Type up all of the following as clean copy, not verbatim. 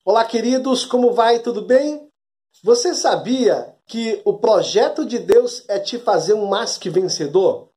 Olá, queridos, como vai? Tudo bem? Você sabia que o projeto de Deus é te fazer um mais que vencedor?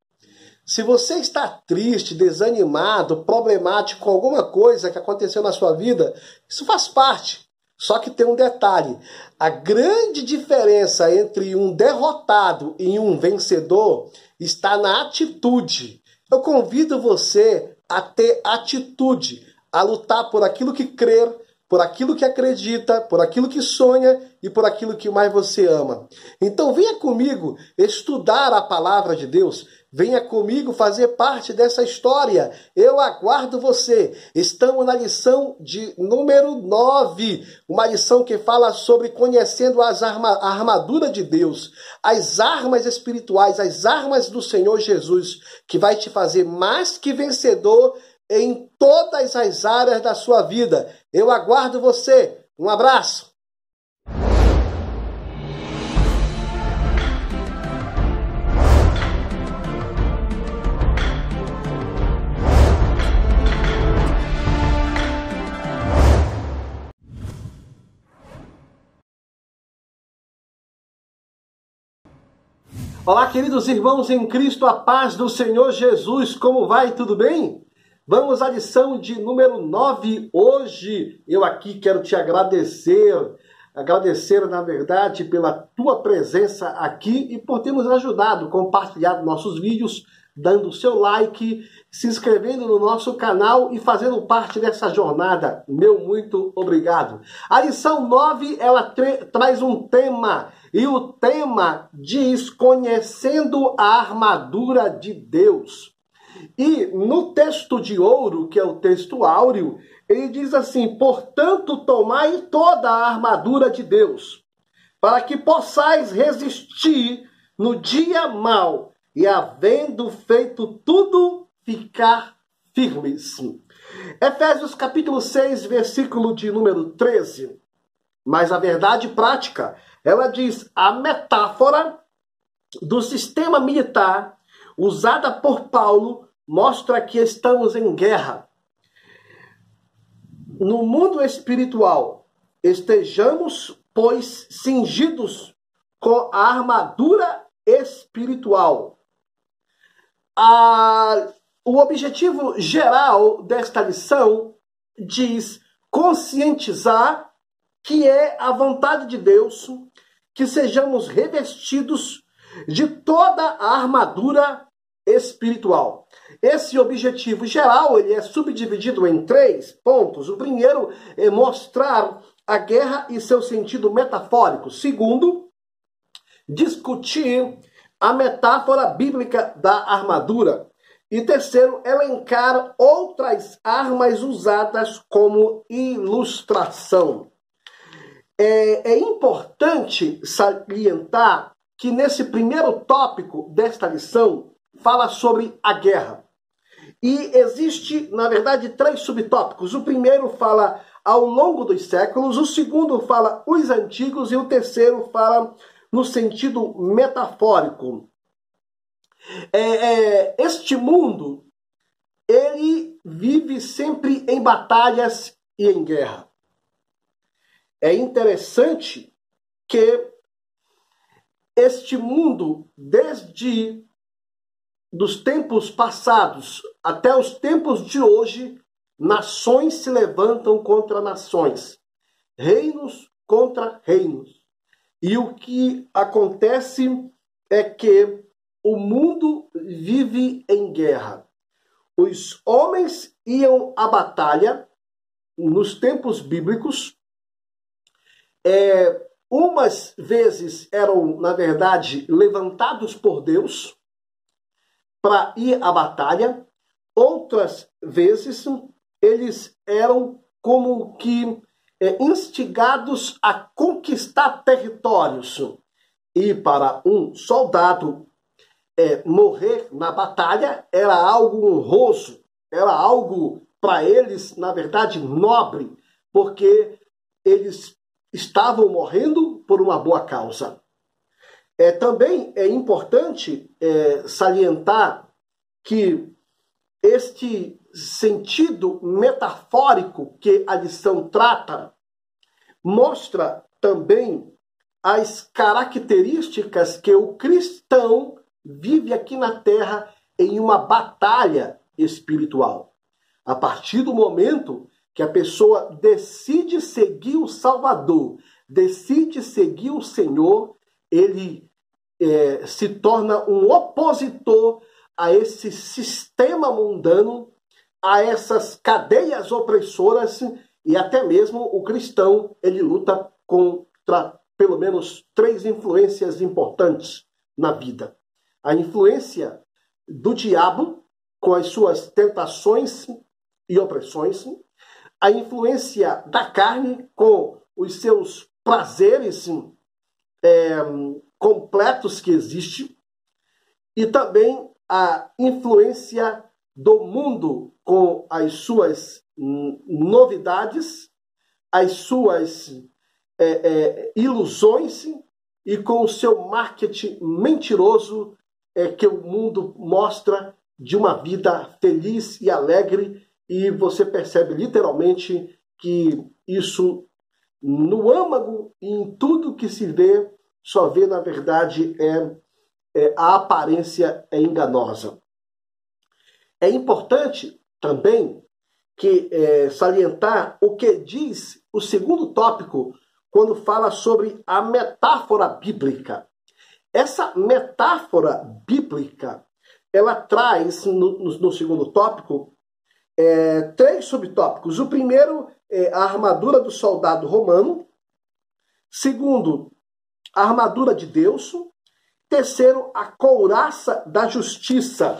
Se você está triste, desanimado, problemático com alguma coisa que aconteceu na sua vida, isso faz parte. Só que tem um detalhe: a grande diferença entre um derrotado e um vencedor está na atitude. Eu convido você a ter atitude, a lutar por aquilo que crer, por aquilo que acredita, por aquilo que sonha e por aquilo que mais você ama. Então venha comigo estudar a palavra de Deus, venha comigo fazer parte dessa história. Eu aguardo você. Estamos na lição de número 9, uma lição que fala sobre conhecendo a armadura de Deus, as armas espirituais, as armas do Senhor Jesus, que vai te fazer mais que vencedor em todas as áreas da sua vida. Eu aguardo você. Um abraço. Olá, queridos irmãos em Cristo, a paz do Senhor Jesus. Como vai? Tudo bem? Vamos à lição de número 9. Hoje eu aqui quero te agradecer, na verdade, pela tua presença aqui e por ter nos ajudado, compartilhado nossos vídeos, dando o seu like, se inscrevendo no nosso canal e fazendo parte dessa jornada. Meu muito obrigado. A lição 9, ela traz um tema, e o tema diz: conhecendo a armadura de Deus. E no texto de ouro, que é o texto áureo, ele diz assim: portanto, tomai toda a armadura de Deus, para que possais resistir no dia mau, e havendo feito tudo, ficar firmes. Efésios capítulo 6, versículo de número 13. Mas a verdade prática, ela diz: a metáfora do sistema militar usada por Paulo mostra que estamos em guerra. No mundo espiritual, estejamos, pois, cingidos com a armadura espiritual. O objetivo geral desta lição diz conscientizar que é a vontade de Deus que sejamos revestidos de toda a armadura espiritual. Esse objetivo geral, ele é subdividido em 3 pontos. O primeiro é mostrar a guerra e seu sentido metafórico. Segundo, discutir a metáfora bíblica da armadura. E terceiro, elencar outras armas usadas como ilustração. É importante salientar que nesse primeiro tópico desta lição fala sobre a guerra. E existe, na verdade, 3 subtópicos. O primeiro fala ao longo dos séculos, o segundo fala os antigos e o terceiro fala no sentido metafórico. Este mundo, ele vive sempre em batalhas e em guerra. É interessante que este mundo, desde dos tempos passados até os tempos de hoje, nações se levantam contra nações, reinos contra reinos. E o que acontece é que o mundo vive em guerra. Os homens iam à batalha nos tempos bíblicos. Umas vezes eram, na verdade, levantados por Deus para ir à batalha. Outras vezes eles eram como que instigados a conquistar territórios. E para um soldado morrer na batalha era algo honroso, era algo para eles, na verdade, nobre, porque eles estavam morrendo por uma boa causa. Também é importante salientar que este sentido metafórico que a lição trata mostra também as características que o cristão vive aqui na terra em uma batalha espiritual. A partir do momento que a pessoa decide seguir o Salvador, decide seguir o Senhor, ele se torna um opositor a esse sistema mundano, a essas cadeias opressoras, e até mesmo o cristão, ele luta contra pelo menos 3 influências importantes na vida. A influência do diabo, com as suas tentações e opressões, a influência da carne, com os seus prazeres completos que existem, e também a influência do mundo, com as suas novidades, as suas ilusões e com o seu marketing mentiroso que o mundo mostra de uma vida feliz e alegre, e você percebe literalmente que isso no âmago e em tudo que se vê, só vê na verdade a aparência é enganosa. É importante também que salientar o que diz o segundo tópico quando fala sobre a metáfora bíblica. Essa metáfora bíblica, ela traz no segundo tópico 3 subtópicos. O primeiro é a armadura do soldado romano. Segundo, a armadura de Deus. Terceiro, a couraça da justiça.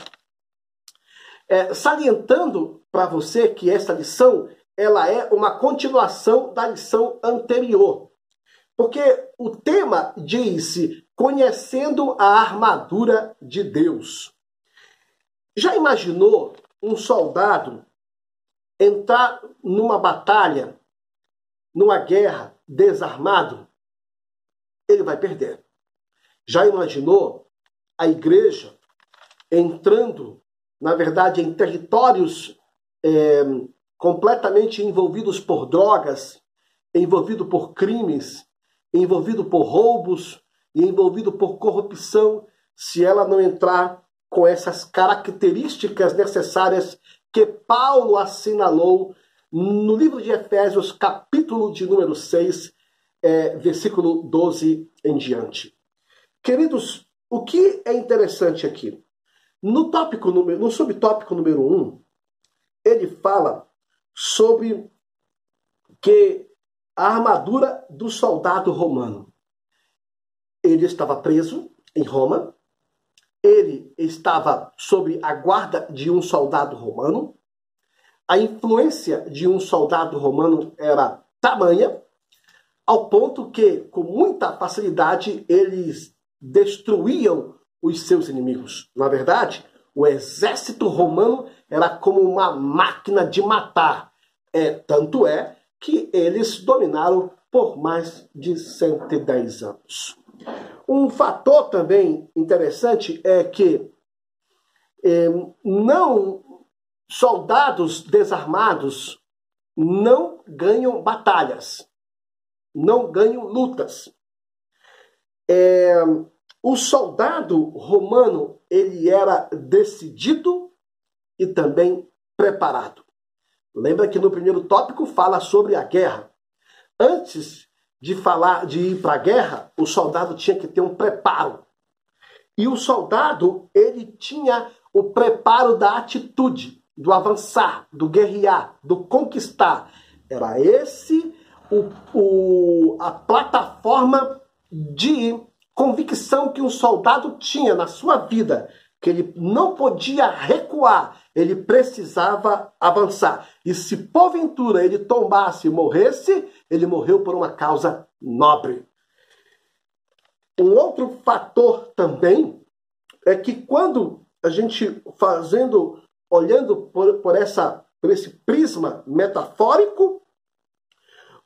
Salientando para você que essa lição ela é uma continuação da lição anterior. Porque o tema diz: conhecendo a armadura de Deus. Já imaginou um soldado entrar numa batalha, numa guerra, desarmado? Ele vai perder. Já imaginou a igreja entrando, na verdade, em territórios completamente envolvidos por drogas, envolvido por crimes, envolvido por roubos e envolvido por corrupção, se ela não entrar com essas características necessárias que Paulo assinalou no livro de Efésios, capítulo de número 6, versículo 12 em diante. Queridos, o que é interessante aqui? No subtópico número 1, ele fala sobre que a armadura do soldado romano. Ele estava preso em Roma, ele estava sob a guarda de um soldado romano, a influência de um soldado romano era tamanha, ao ponto que, com muita facilidade, eles destruíam os seus inimigos. Na verdade, o exército romano era como uma máquina de matar. Tanto é que eles dominaram por mais de 110 anos. Um fator também interessante é que soldados desarmados não ganham batalhas, não ganham lutas. O soldado romano, ele era decidido e também preparado. Lembra que no primeiro tópico fala sobre a guerra. Antes de ir para a guerra, o soldado tinha que ter um preparo. E o soldado, ele tinha o preparo da atitude, do avançar, do guerrear, do conquistar. Era esse a plataforma de convicção que um soldado tinha na sua vida, que ele não podia recuar, ele precisava avançar. E se porventura ele tombasse e morresse, ele morreu por uma causa nobre. Um outro fator também é que quando a gente olhando por esse prisma metafórico,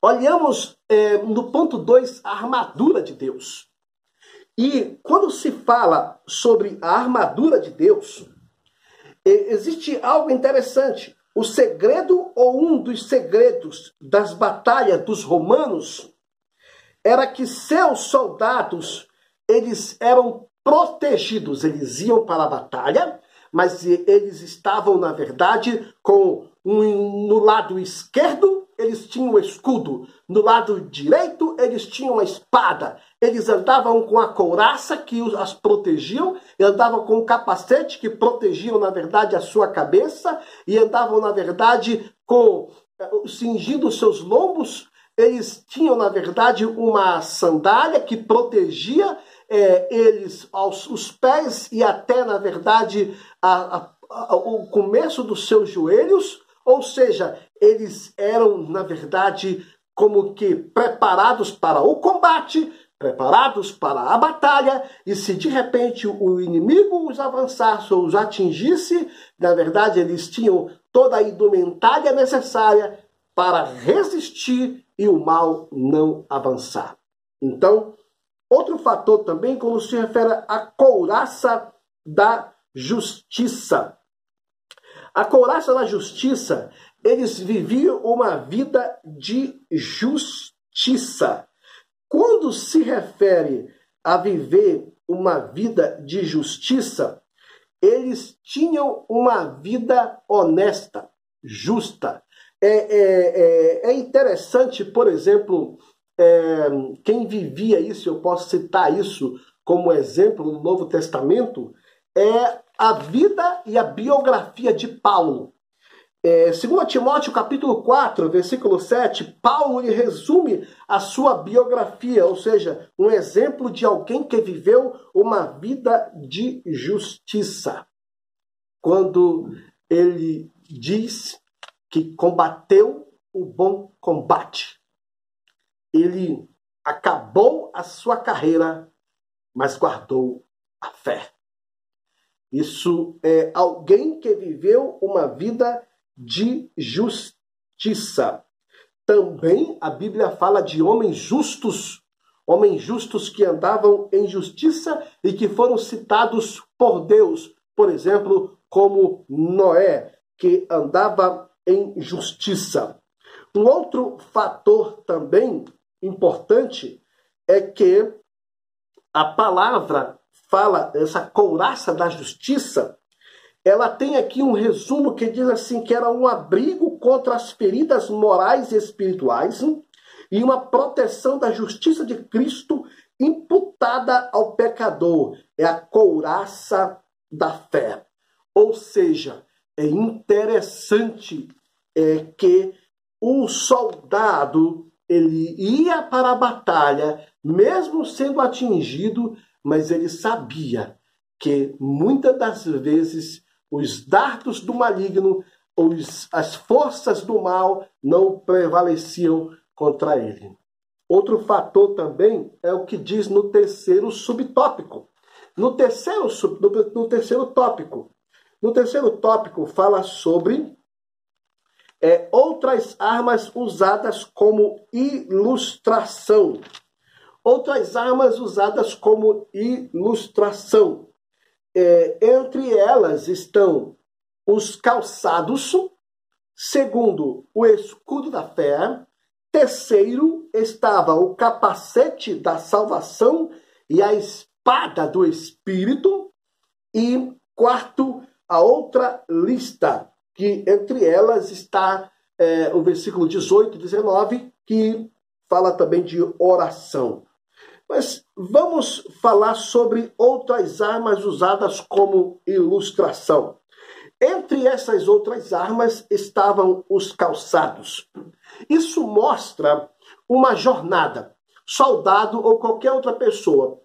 olhamos no ponto 2 a armadura de Deus. E quando se fala sobre a armadura de Deus, existe algo interessante. O segredo, ou um dos segredos das batalhas dos romanos, era que seus soldados, eles eram protegidos. Eles iam para a batalha, mas eles estavam, na verdade, no lado esquerdo, eles tinham o escudo. No lado direito, eles tinham a espada. Eles andavam com a couraça que as protegiam, e andavam com o capacete que protegiam, na verdade, a sua cabeça, e andavam, na verdade, cingindo seus lombos. Eles tinham, na verdade, uma sandália que protegia os pés e até, na verdade, o começo dos seus joelhos. Ou seja, eles eram, na verdade, como que preparados para o combate, preparados para a batalha, e se de repente o inimigo os avançasse ou os atingisse, na verdade, eles tinham toda a indumentária necessária para resistir e o mal não avançar. Então, outro fator também, quando se refere à couraça da justiça. A couraça da justiça, eles viviam uma vida de justiça. Quando se refere a viver uma vida de justiça, eles tinham uma vida honesta, justa. É interessante, por exemplo, quem vivia isso, eu posso citar isso como exemplo no Novo Testamento, é a vida e a biografia de Paulo. 2 Timóteo capítulo 4, versículo 7, Paulo ele resume a sua biografia, ou seja, um exemplo de alguém que viveu uma vida de justiça. Quando ele diz que combateu o bom combate. Ele acabou a sua carreira, mas guardou a fé. Isso é alguém que viveu uma vida de justiça. Também a Bíblia fala de homens justos que andavam em justiça e que foram citados por Deus. Por exemplo, como Noé, que andava em justiça. Um outro fator também importante é que a palavra fala, essa couraça da justiça, ela tem aqui um resumo que diz assim, que era um abrigo contra as feridas morais e espirituais e uma proteção da justiça de Cristo imputada ao pecador. É a couraça da fé. Ou seja, é interessante que o soldado ele ia para a batalha, mesmo sendo atingido, mas ele sabia que muitas das vezes os dardos do maligno, as forças do mal não prevaleciam contra ele. Outro fator também é o que diz no terceiro subtópico. No terceiro tópico fala sobre outras armas usadas como ilustração. Outras armas usadas como ilustração. Entre elas estão os calçados. Segundo, o escudo da fé. Terceiro, estava o capacete da salvação e a espada do Espírito. E quarto, a outra lista, que entre elas está o versículo 18 e 19, que fala também de oração. Mas vamos falar sobre outras armas usadas como ilustração. Entre essas outras armas estavam os calçados. Isso mostra uma jornada. Soldado ou qualquer outra pessoa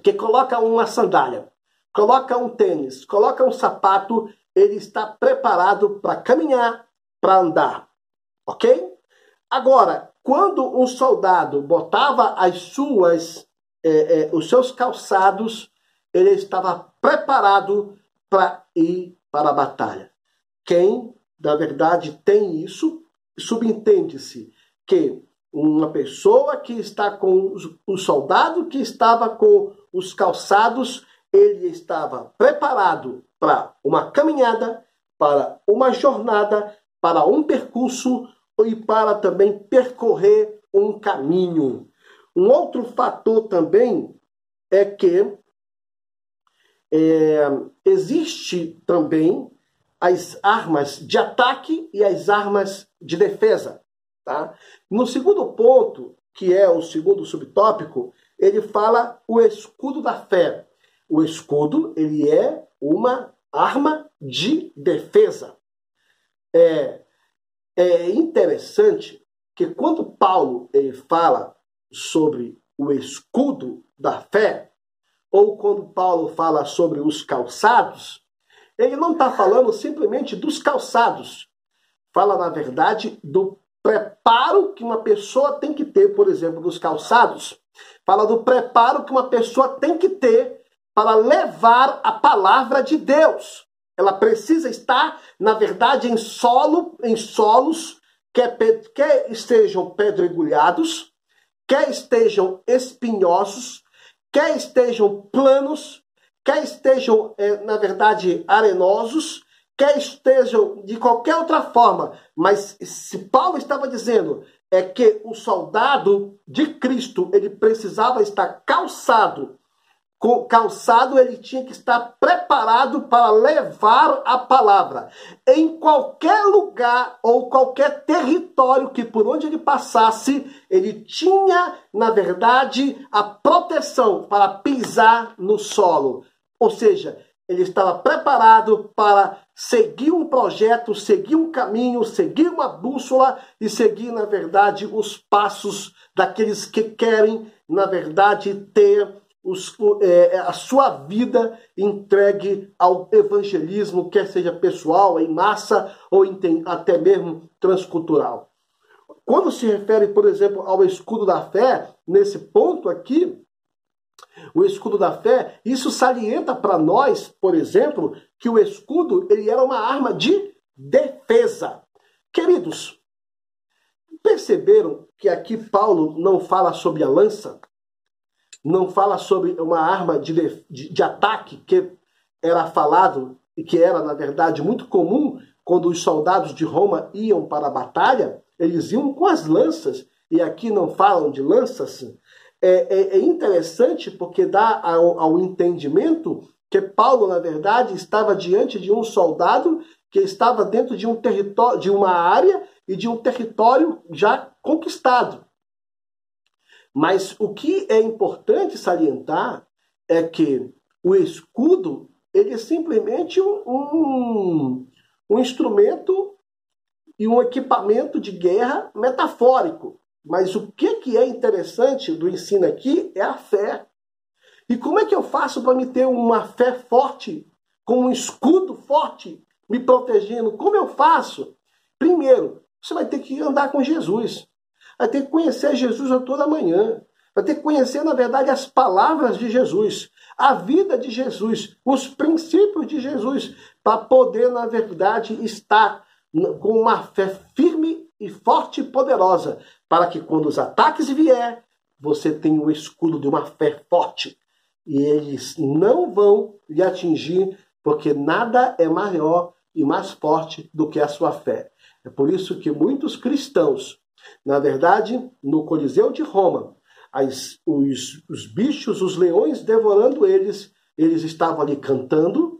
que coloca uma sandália, coloca um tênis, coloca um sapato, ele está preparado para caminhar, para andar. Ok? Agora, quando um soldado botava os seus calçados, ele estava preparado para ir para a batalha. Quem, na verdade, tem isso, subentende-se que uma pessoa que está com o soldado que estava com os calçados, ele estava preparado para uma caminhada, para uma jornada, para um percurso e para também percorrer um caminho. Um outro fator também é que existe também as armas de ataque e as armas de defesa. Tá? No segundo ponto, que é o segundo subtópico, ele fala o escudo da fé. O escudo, ele é uma arma de defesa. É interessante que quando Paulo ele fala sobre o escudo da fé, ou quando Paulo fala sobre os calçados, ele não está falando simplesmente dos calçados. Fala, na verdade, do preparo que uma pessoa tem que ter, por exemplo, dos calçados. Fala do preparo que uma pessoa tem que ter para levar a palavra de Deus. Ela precisa estar, na verdade, em solos, quer estejam pedregulhados, quer estejam espinhosos, quer estejam planos, quer estejam, na verdade, arenosos, quer estejam de qualquer outra forma. Mas se Paulo estava dizendo é que o soldado de Cristo, ele precisava estar calçado. Calçado, ele tinha que estar preparado para levar a palavra. Em qualquer lugar ou qualquer território que por onde ele passasse, ele tinha, na verdade, a proteção para pisar no solo. Ou seja, ele estava preparado para seguir um projeto, seguir um caminho, seguir uma bússola e seguir, na verdade, os passos daqueles que querem, na verdade, ter a sua vida entregue ao evangelismo, quer seja pessoal, em massa ou até mesmo transcultural. Quando se refere, por exemplo, ao escudo da fé, nesse ponto aqui, o escudo da fé, isso salienta para nós, por exemplo, que o escudo ele era uma arma de defesa. Queridos, perceberam que aqui Paulo não fala sobre a lança? Não fala sobre uma arma de ataque que era falado e que era, na verdade, muito comum quando os soldados de Roma iam para a batalha, eles iam com as lanças, e aqui não falam de lanças. É interessante porque dá ao entendimento que Paulo, na verdade, estava diante de um soldado que estava dentro de um território, de uma área e de um território já conquistado. Mas o que é importante salientar é que o escudo ele é simplesmente um instrumento e um equipamento de guerra metafórico. Mas o que é interessante do ensino aqui é a fé. E como é que eu faço para me ter uma fé forte, com um escudo forte, me protegendo? Como eu faço? Primeiro, você vai ter que andar com Jesus. Vai ter que conhecer Jesus a toda manhã. Vai ter que conhecer, na verdade, as palavras de Jesus, a vida de Jesus, os princípios de Jesus, para poder, na verdade, estar com uma fé firme e forte e poderosa, para que quando os ataques vier, você tenha o escudo de uma fé forte. E eles não vão lhe atingir, porque nada é maior e mais forte do que a sua fé. É por isso que muitos cristãos, na verdade, no Coliseu de Roma, os bichos, os leões devorando eles estavam ali cantando,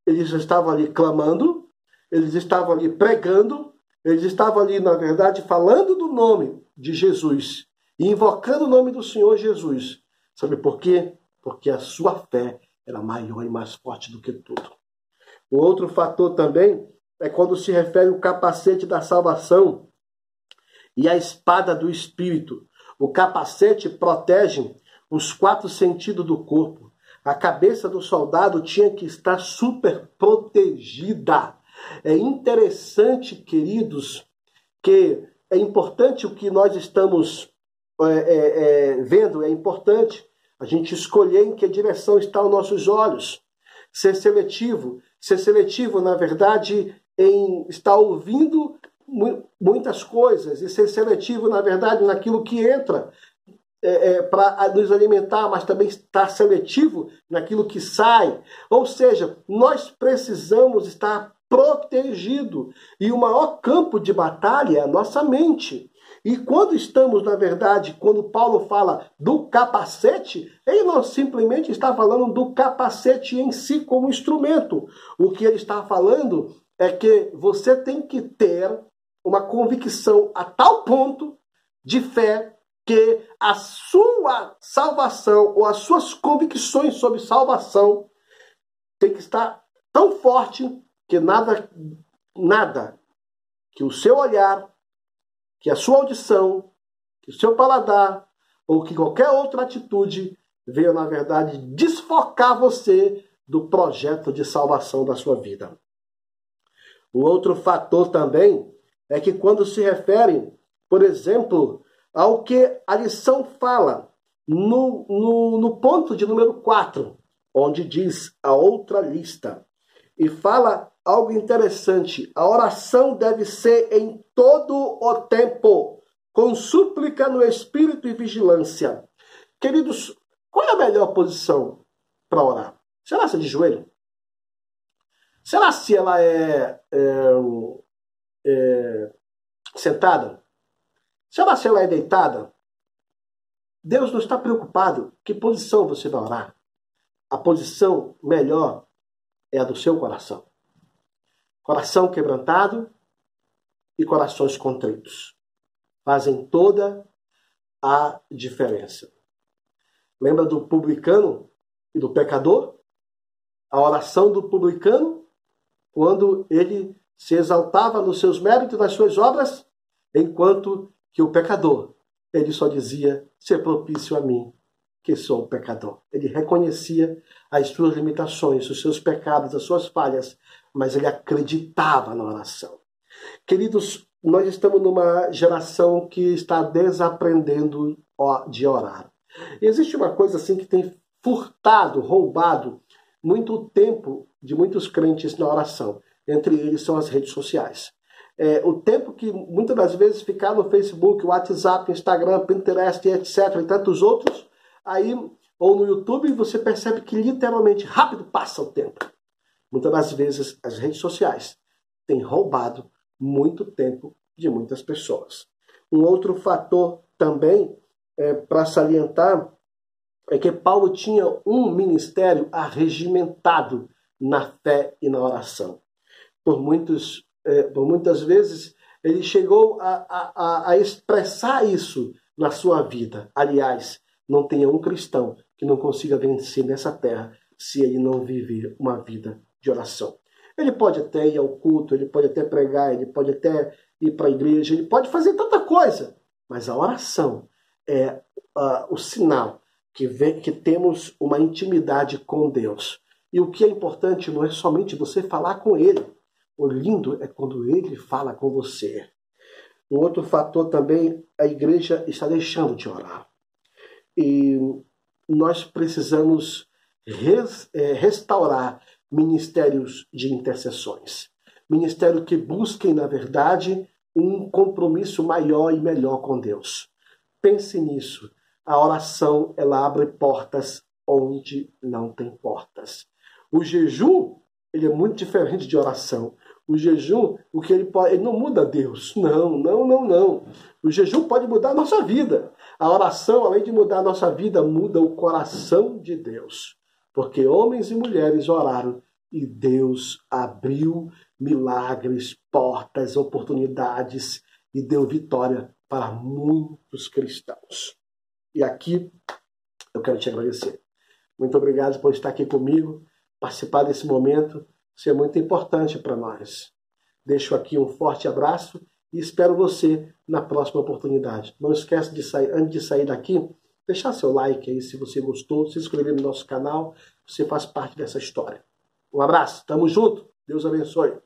eles estavam ali clamando, eles estavam ali pregando, eles estavam ali, na verdade, falando do nome de Jesus e invocando o nome do Senhor Jesus. Sabe por quê? Porque a sua fé era maior e mais forte do que tudo. Um outro fator também é quando se refere ao capacete da salvação e a espada do Espírito. O capacete protege os 4 sentidos do corpo. A cabeça do soldado tinha que estar super protegida. É interessante, queridos, que é importante o que nós estamos vendo, é importante a gente escolher em que direção estão os nossos olhos. Ser seletivo, na verdade, em estar ouvindo muitas coisas e ser seletivo, na verdade, naquilo que entra para nos alimentar, mas também estar seletivo naquilo que sai. Ou seja, nós precisamos estar protegido. E o maior campo de batalha é a nossa mente. E quando estamos, na verdade, quando Paulo fala do capacete, ele não simplesmente está falando do capacete em si como instrumento. O que ele está falando é que você tem que ter uma convicção a tal ponto de fé que a sua salvação ou as suas convicções sobre salvação tem que estar tão forte que nada que o seu olhar, que a sua audição, que o seu paladar ou que qualquer outra atitude venha, na verdade, desfocar você do projeto de salvação da sua vida. O outro fator também é que quando se refere, por exemplo, ao que a lição fala no ponto de número 4, onde diz a outra lista, e fala algo interessante: a oração deve ser em todo o tempo, com súplica no espírito e vigilância. Queridos, qual é a melhor posição para orar? Será se é de joelho? Será se ela é sentada? Será se ela é deitada? Deus não está preocupado que posição você vai orar. A posição melhor é a do seu coração. Coração quebrantado e corações contritos fazem toda a diferença. Lembra do publicano e do pecador? A oração do publicano, quando ele se exaltava nos seus méritos, nas suas obras, enquanto que o pecador, ele só dizia: "Ser propício a mim, que sou um pecador". Ele reconhecia as suas limitações, os seus pecados, as suas falhas, mas ele acreditava na oração. Queridos, nós estamos numa geração que está desaprendendo de orar. E existe uma coisa assim que tem furtado, roubado muito tempo de muitos crentes na oração. Entre eles são as redes sociais. O tempo que muitas das vezes ficar no Facebook, WhatsApp, Instagram, Pinterest, etc. e tantos outros, aí, ou no YouTube, você percebe que literalmente rápido passa o tempo. Muitas das vezes as redes sociais têm roubado muito tempo de muitas pessoas. Um outro fator também para salientar é que Paulo tinha um ministério arregimentado na fé e na oração. Por muitas vezes ele chegou a expressar isso na sua vida. Aliás, não tenha um cristão que não consiga vencer nessa terra se ele não viver uma vida de oração. Ele pode até ir ao culto, ele pode até pregar, ele pode até ir para a igreja, ele pode fazer tanta coisa, mas a oração é o sinal que temos uma intimidade com Deus. E o que é importante não é somente você falar com Ele. O lindo é quando Ele fala com você. Um outro fator também, a igreja está deixando de orar. E nós precisamos restaurar ministérios de intercessões. Ministérios que busquem, na verdade, um compromisso maior e melhor com Deus. Pense nisso. A oração, ela abre portas onde não tem portas. O jejum, ele é muito diferente de oração. O jejum, o que ele não muda Deus. Não. O jejum pode mudar a nossa vida. A oração, além de mudar a nossa vida, muda o coração de Deus. Porque homens e mulheres oraram e Deus abriu milagres, portas, oportunidades e deu vitória para muitos cristãos. E aqui eu quero te agradecer. Muito obrigado por estar aqui comigo, participar desse momento. Isso é muito importante para nós. Deixo aqui um forte abraço e espero você na próxima oportunidade. Não esqueça de sair, antes de sair daqui, deixar seu like aí se você gostou, se inscrever no nosso canal, você faz parte dessa história. Um abraço, tamo junto, Deus abençoe.